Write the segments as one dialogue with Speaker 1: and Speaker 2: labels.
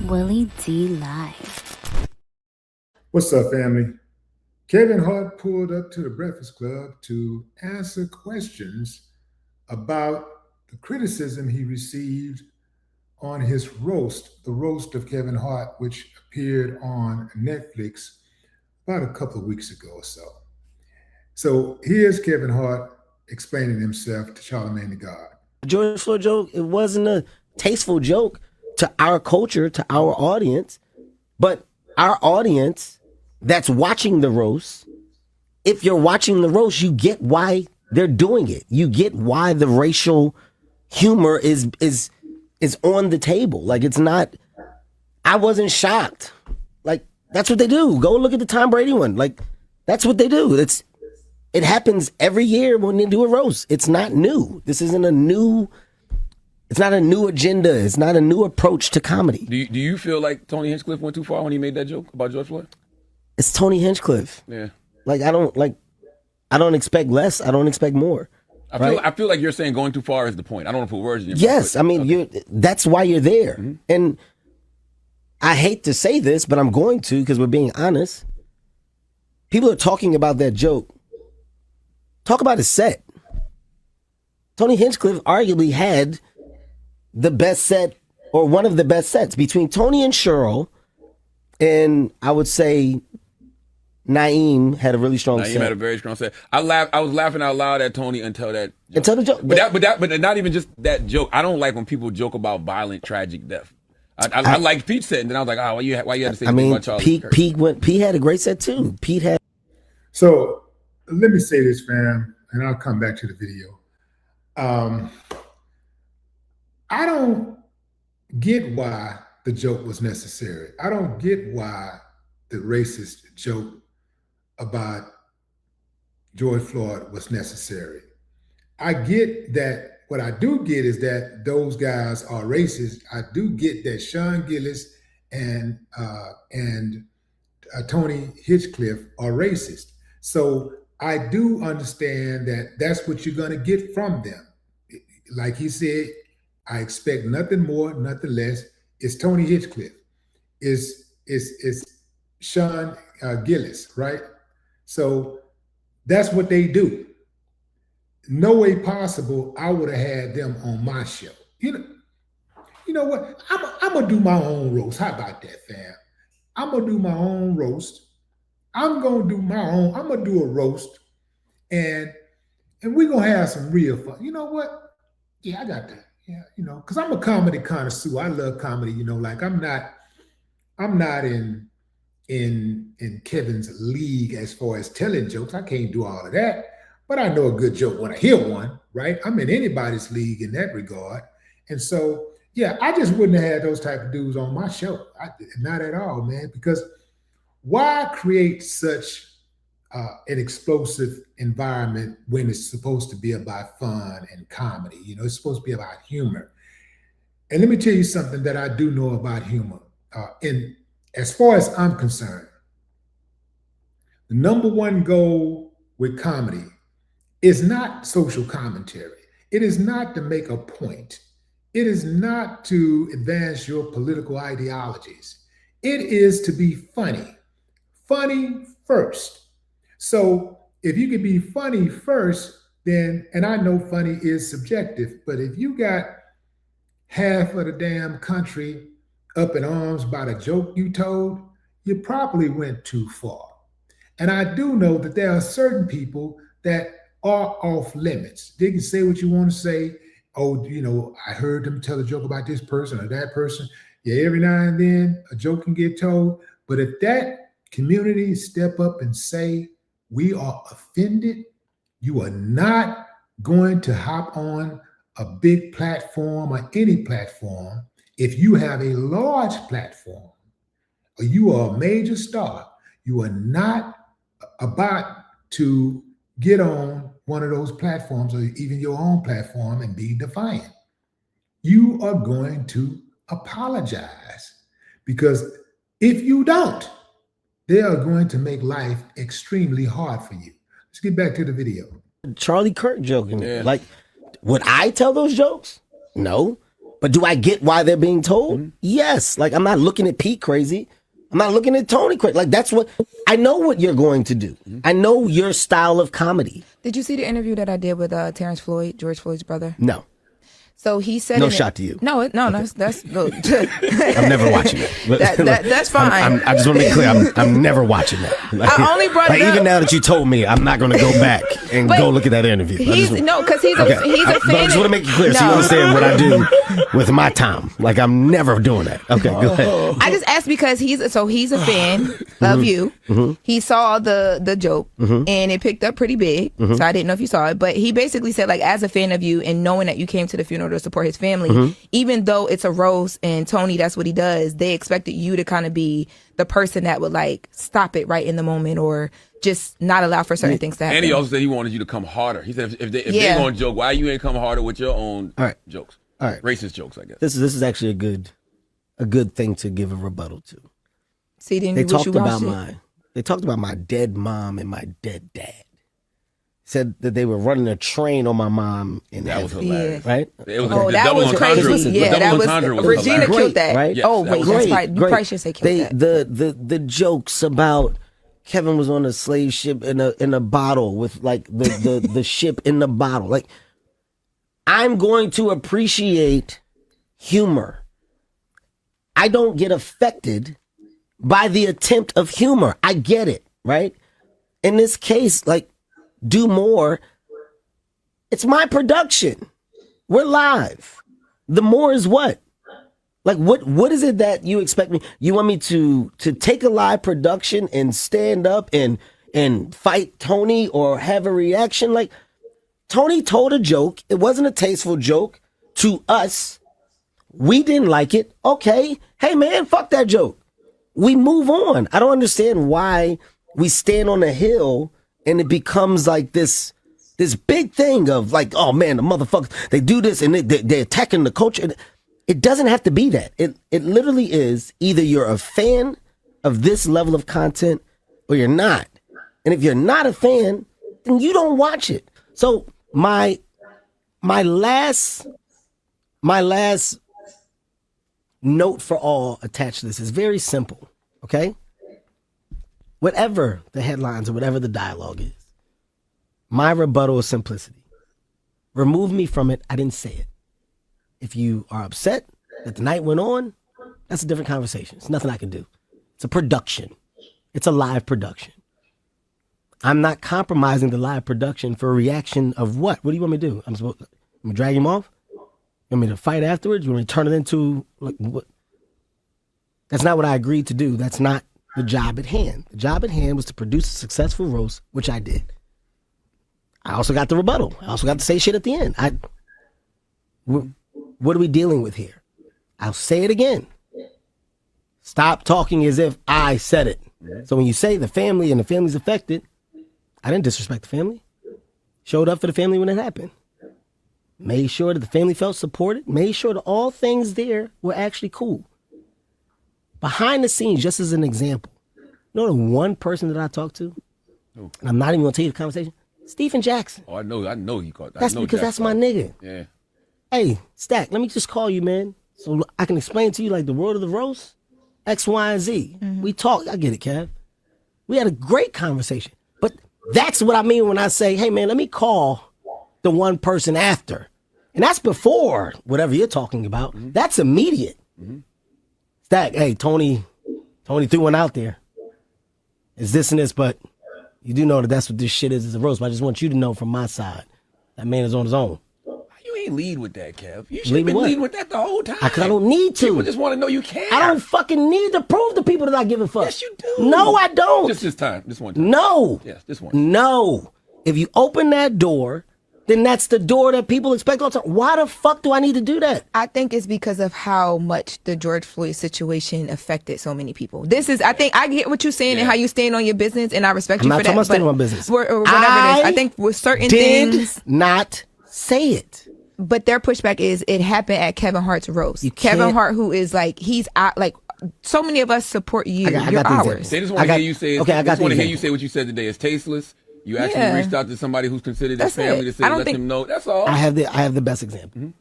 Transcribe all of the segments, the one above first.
Speaker 1: Willie D Live.
Speaker 2: What's up, family? Kevin Hart pulled up to the Breakfast Club to answer questions about the criticism he received on his roast, the roast of Kevin Hart, which appeared on Netflix about a couple of weeks ago or so. So here's Kevin Hart explaining himself to Charlamagne the God.
Speaker 3: George Floyd joke, it wasn't a tasteful joke to our culture, to our audience, but our audience that's watching the roast, if you're watching the roast, you get why they're doing it. You get why the racial humor is on the table. Like, it's not, I wasn't shocked. Like, that's what they do. Go look at the Tom Brady one. Like, that's what they do. It happens every year when they do a roast. It's not new. This isn't a new, it's not a new agenda. It's not a new approach to comedy.
Speaker 4: Do you feel like Tony Hinchcliffe went too far when he made that joke about George Floyd?
Speaker 3: It's Tony Hinchcliffe.
Speaker 4: Yeah.
Speaker 3: Like, I don't expect less. I don't expect more.
Speaker 4: I feel like you're saying going too far is the point. I don't want to put words in your mouth.
Speaker 3: Yes, I mean, that's why you're there. Mm-hmm. And I hate to say this, but I'm going to, because we're being honest. People are talking about that joke. Talk about his set. Tony Hinchcliffe arguably had the best set, or one of the best sets, between Tony and Cheryl, and I would say Naeem had a really strong set.
Speaker 4: Naeem had a very strong set. I was laughing out loud at Tony until that joke.
Speaker 3: Until the joke.
Speaker 4: But not even just that joke. I don't like when people joke about violent, tragic death. I like Pete's set, and then I was like, why you had to say about Charles?
Speaker 3: Pete had a great set too. Pete had.
Speaker 2: So let me say this, fam, and I'll come back to the video. I don't get why the joke was necessary. I don't get why the racist joke about George Floyd was necessary. I get that. What I do get is that those guys are racist. I do get that Sean Gillis and Tony Hinchcliffe are racist. So I do understand that that's what you're going to get from them. Like he said, I expect nothing more, nothing less. It's Tony Hinchcliffe. It's Sean Gillis, right? So that's what they do. No way possible I would have had them on my show. You know what? I'm gonna do my own roast. How about that, fam? I'm gonna do my own roast. I'm gonna do a roast, and we're gonna have some real fun. You know what? Yeah, I got that. Yeah, because I'm a comedy connoisseur. I love comedy. Like I'm not in Kevin's league as far as telling jokes. I can't do all of that, but I know a good joke when I hear one, right? I'm in anybody's league in that regard. And so, yeah, I just wouldn't have had those type of dudes on my show. Not at all, man, because why create such an explosive environment when it's supposed to be about fun and comedy? It's supposed to be about humor. And let me tell you something that I do know about humor. As far as I'm concerned, the number one goal with comedy is not social commentary. It is not to make a point. It is not to advance your political ideologies. It is to be funny. Funny first. So if you can be funny first, then, and I know funny is subjective, but if you got half of the damn country up in arms about a joke you told, you probably went too far. And I do know that there are certain people that are off limits. They can say what you want to say. Oh, I heard them tell a joke about this person or that person. Yeah, every now and then a joke can get told. But if that community step up and say, we are offended, you are not going to hop on a big platform or any platform. If you have a large platform or you are a major star, you are not about to get on one of those platforms or even your own platform and be defiant. You are going to apologize, because if you don't, they are going to make life extremely hard for you. Let's get back to the video.
Speaker 3: Charlie Kirk joking. Yeah. Like, would I tell those jokes? No. But do I get why they're being told? Yes. Like, I'm not looking at Pete crazy. I'm not looking at Tony crazy. Like, that's what I know what you're going to do. I know your style of comedy.
Speaker 5: Did you see the interview that I did with Terrence Floyd, George Floyd's brother?
Speaker 3: No.
Speaker 5: So he said,
Speaker 3: no shot to you.
Speaker 5: No, that's look.
Speaker 3: I'm never watching it.
Speaker 5: That's fine.
Speaker 3: I just want to make clear, I'm never watching that. Like,
Speaker 5: I only brought it up.
Speaker 3: Even now that you told me, I'm not going to go back and go look at that interview.
Speaker 5: Because he's a fan.
Speaker 3: But I just want to make it clear so you understand what I do with my time. Like, I'm never doing that. Okay, go ahead.
Speaker 5: I just asked because he's a fan of you. He saw the joke and it picked up pretty big. So I didn't know if you saw it, but he basically said, like, as a fan of you and knowing that you came to the funeral to support his family, even though it's a roast and Tony, that's what he does, they expected you to kind of be the person that would like stop it right in the moment or just not allow for certain things to happen.
Speaker 4: And he also said he wanted you to come harder. He said if they're going to joke, why you ain't come harder with your own jokes?
Speaker 3: All right.
Speaker 4: Racist jokes, I guess.
Speaker 3: This is actually a good thing to give a rebuttal to.
Speaker 5: See,
Speaker 3: they talked about my dead mom and my dead dad. Said that they were running a train on my mom in
Speaker 4: that was
Speaker 3: heaven.
Speaker 4: hilarious.
Speaker 3: Right?
Speaker 4: It was
Speaker 5: that was crazy. Yeah, that was Regina
Speaker 3: great,
Speaker 5: killed that.
Speaker 3: Right?
Speaker 5: Yes, wait,
Speaker 3: great,
Speaker 5: that's right. You probably should say killed that.
Speaker 3: The jokes about Kevin was on a slave ship in a bottle with like the ship in the bottle. Like, I'm going to appreciate humor. I don't get affected by the attempt of humor. I get it, right? In this case, like, do more. It's my production. We're live. The more is what? Like, what is it that you expect me? You want me to take a live production and stand up and fight Tony or have a reaction? Like, Tony told a joke. It wasn't a tasteful joke to us. We didn't like it. Okay. Hey, man, fuck that joke. We move on. I don't understand why we stand on a hill and it becomes like this big thing of like, oh man, the motherfuckers, they do this and they're attacking the culture. It doesn't have to be that. It literally is either you're a fan of this level of content or you're not. And if you're not a fan, then you don't watch it. So my last note for all attached to this is very simple, okay? Whatever the headlines or whatever the dialogue is, my rebuttal is simplicity. Remove me from it. I didn't say it. If you are upset that the night went on, that's a different conversation. It's nothing I can do. It's a production. It's a live production. I'm not compromising the live production for a reaction of what? What do you want me to do? I'm supposed to drag him off? You want me to fight afterwards? You want me to turn it into like what? That's not what I agreed to do. That's not the job at hand. The job at hand was to produce a successful roast, which I did. I also got the rebuttal. I also got to say shit at the end. What are we dealing with here? I'll say it again. Stop talking as if I said it. So when you say the family and the family's affected, I didn't disrespect the family. Showed up for the family when it happened. Made sure that the family felt supported. Made sure that all things there were actually cool. Behind the scenes, just as an example, you know the one person that I talked to? And I'm not even going to tell you the conversation? Stephen Jackson.
Speaker 4: Oh, I know he caught that.
Speaker 3: That's because that's my nigga.
Speaker 4: Yeah.
Speaker 3: Hey, Stack, let me just call you, man, so I can explain to you like the world of the roast, X, Y, and Z. We talked. I get it, Kev. We had a great conversation. But that's what I mean when I say, hey, man, let me call the one person after. And that's before whatever you're talking about. That's immediate. Stack, hey, Tony threw one out there. It's this and this, but you do know that that's what this shit is a roast. But I just want you to know from my side, that man is on his own.
Speaker 4: You ain't lead with that, Kev. You should have been leading with that the whole time.
Speaker 3: Because I don't need to.
Speaker 4: People just want to know you care.
Speaker 3: I don't fucking need to prove to people that I give a fuck.
Speaker 4: Yes, you do.
Speaker 3: No, I don't.
Speaker 4: Just this time. This one time.
Speaker 3: No.
Speaker 4: Yes, this one.
Speaker 3: No. If you open that door, then that's the door that people expect all the time. Why the fuck do I need to do that?
Speaker 5: I think it's because of how much the George Floyd situation affected so many people. I think I get what you're saying and how you stand on your business, and I respect you for that.
Speaker 3: I'm not talking about standing on business.
Speaker 5: Or whatever it is. I think with certain things.
Speaker 3: Not say it.
Speaker 5: But their pushback is it happened at Kevin Hart's roast. Kevin Hart, who is like, he's out, like, so many of us support you.
Speaker 3: I
Speaker 5: You're
Speaker 3: got
Speaker 5: ours.
Speaker 4: They just want to hear you say.
Speaker 3: Okay, I
Speaker 4: just want to hear you say what you said today. It's tasteless. You actually reached out to somebody who's considered his family to say, let them know. That's all.
Speaker 3: I have the best example.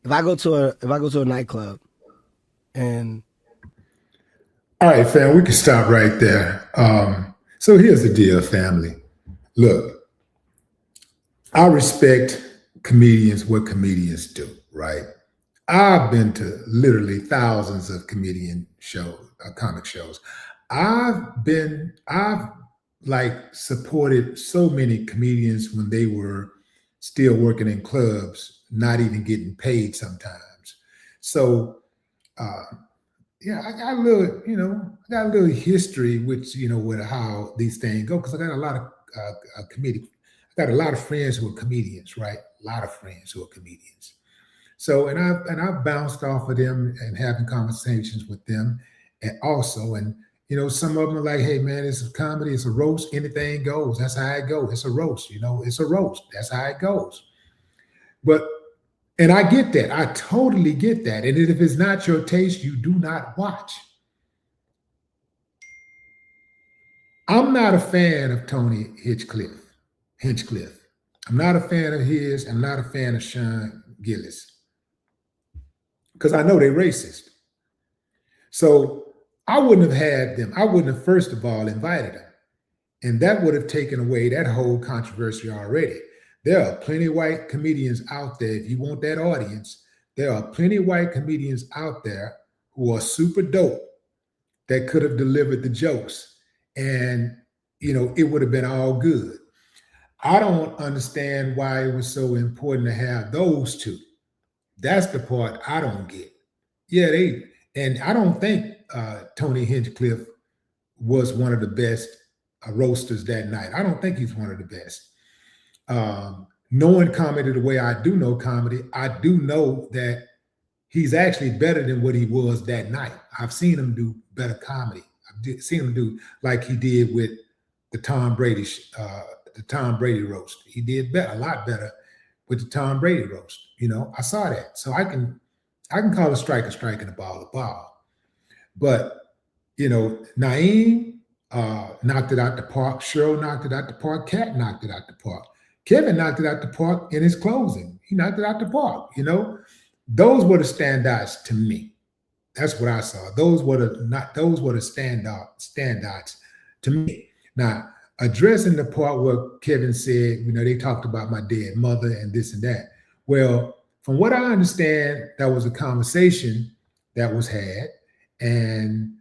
Speaker 3: if I go to a nightclub and
Speaker 2: All right, fam, we can stop right there. So here's the deal, family. Look, I respect comedians, what comedians do, right? I've been to literally thousands of comedian shows, comic shows. I've like supported so many comedians when they were still working in clubs, not even getting paid sometimes. So, yeah, I got a little, I got a little history with, with how these things go, because I got a lot of I got a lot of friends who are comedians, right? A lot of friends who are comedians. So, and I've bounced off of them and having conversations with them, and also, and some of them are like, "Hey, man, it's a comedy, it's a roast, anything goes. That's how it goes. It's a roast, it's a roast. That's how it goes." But, and I get that. I totally get that. And if it's not your taste, you do not watch. I'm not a fan of Tony Hinchcliffe. I'm not a fan of his. I'm not a fan of Sean Gillis, because I know they're racist. So I wouldn't have had them. I wouldn't have, first of all, invited them. And that would have taken away that whole controversy already. There are plenty of white comedians out there. If you want that audience, there are plenty of white comedians out there who are super dope that could have delivered the jokes. And, it would have been all good. I don't understand why it was so important to have those two. That's the part I don't get. Yeah, and I don't think Tony Hinchcliffe was one of the best roasters that night. I don't think he's one of the best. Knowing comedy the way I do know comedy, I do know that he's actually better than what he was that night. I've seen him do better comedy. I've seen him do like he did with the Tom Brady roast. He did better, a lot better with the Tom Brady roast. I saw that. So I can call a strike and a ball. But, Naeem knocked it out the park. Cheryl knocked it out the park. Kat knocked it out the park. Kevin knocked it out the park in his closing. He knocked it out the park. Those were the standouts to me. That's what I saw. Those were the standouts to me. Now, addressing the part where Kevin said, they talked about my dead mother and this and that. Well, from what I understand, that was a conversation that was had, and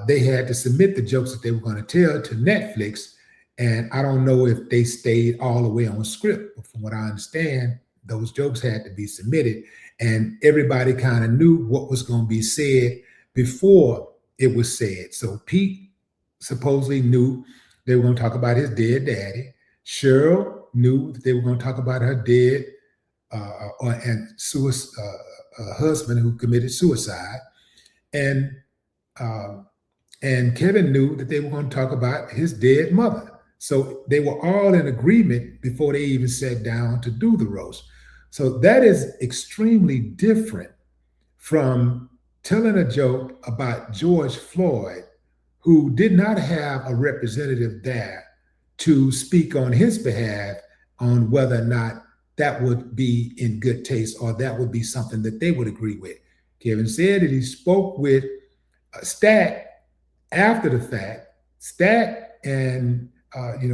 Speaker 2: they had to submit the jokes that they were going to tell to Netflix. And I don't know if they stayed all the way on script, but from what I understand, those jokes had to be submitted, and everybody kind of knew what was going to be said before it was said. So Pete supposedly knew they were going to talk about his dead daddy. Cheryl knew that they were going to talk about her dead husband who committed suicide, and Kevin knew that they were going to talk about his dead mother. So they were all in agreement before they even sat down to do the roast. So that is extremely different from telling a joke about George Floyd, who did not have a representative there to speak on his behalf on whether or not that would be in good taste or that would be something that they would agree with. Kevin said that he spoke with Stat after the fact. Stat and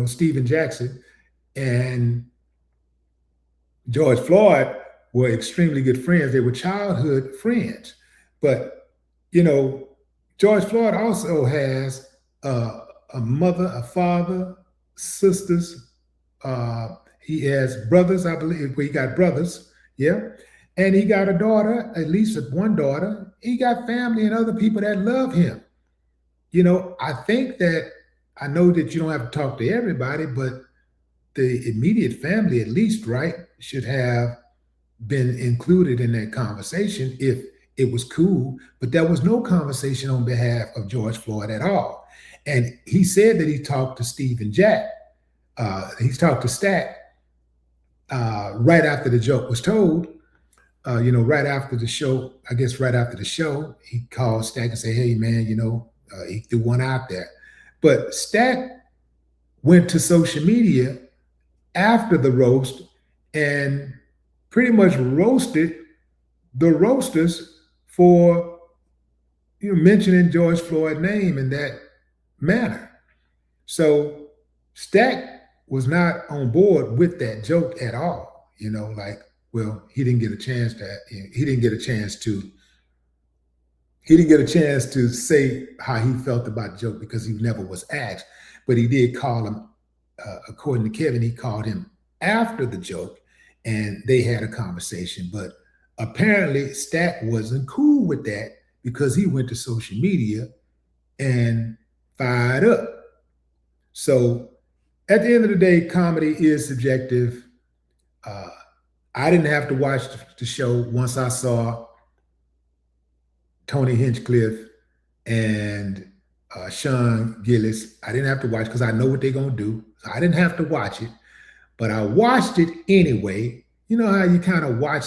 Speaker 2: Stephen Jackson and George Floyd were extremely good friends. They were childhood friends. But, George Floyd also has a mother, a father, sisters. He has brothers, I believe. He got brothers, yeah. And he got a daughter, at least one daughter. He got family and other people that love him. I think that, I know that you don't have to talk to everybody, but the immediate family, at least, right, should have been included in that conversation if it was cool. But there was no conversation on behalf of George Floyd at all. And he said that he talked to Stephen Jack. He talked to Stat right after the joke was told. Right after the show, I guess right after the show, he called Stat and said, "Hey, man, he threw one out there." But Stat went to social media after the roast and pretty much roasted the roasters for mentioning George Floyd's name in that manner. So Stack was not on board with that joke at all. Like, well, he didn't get a chance to say how he felt about the joke because he never was asked. But he did call him, according to Kevin, he called him after the joke and they had a conversation. But apparently Stack wasn't cool with that because he went to social media and fired up. So at the end of the day, comedy is subjective. I didn't have to watch the show once I saw Tony Hinchcliffe and Sean Gillis. I didn't have to watch because I know what they're going to do. So I didn't have to watch it, but I watched it anyway. You know how you kind of watch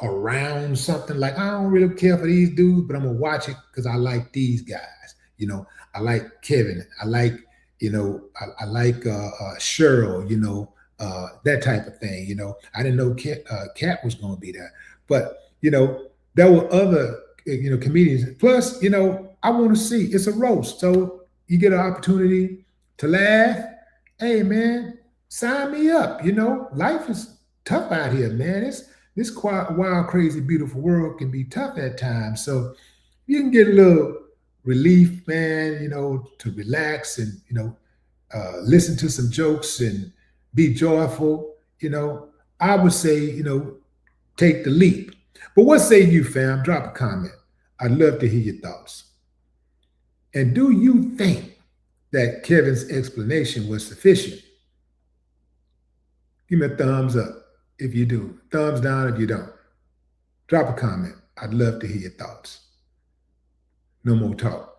Speaker 2: around something like, I don't really care for these dudes, but I'm going to watch it because I like these guys. I like Kevin. I like, I like Cheryl, that type of thing. I didn't know Kat was going to be there, but, there were other, comedians. Plus, I want to see, it's a roast. So you get an opportunity to laugh. Hey, man, sign me up. Life is tough out here, man. This quiet, wild, crazy, beautiful world can be tough at times. So you can get a little relief, man, to relax and, listen to some jokes and be joyful. I would say, take the leap. But what say you, fam? Drop a comment. I'd love to hear your thoughts. And do you think that Kevin's explanation was sufficient? Give me a thumbs up if you do. Thumbs down if you don't. Drop a comment. I'd love to hear your thoughts. No more talk.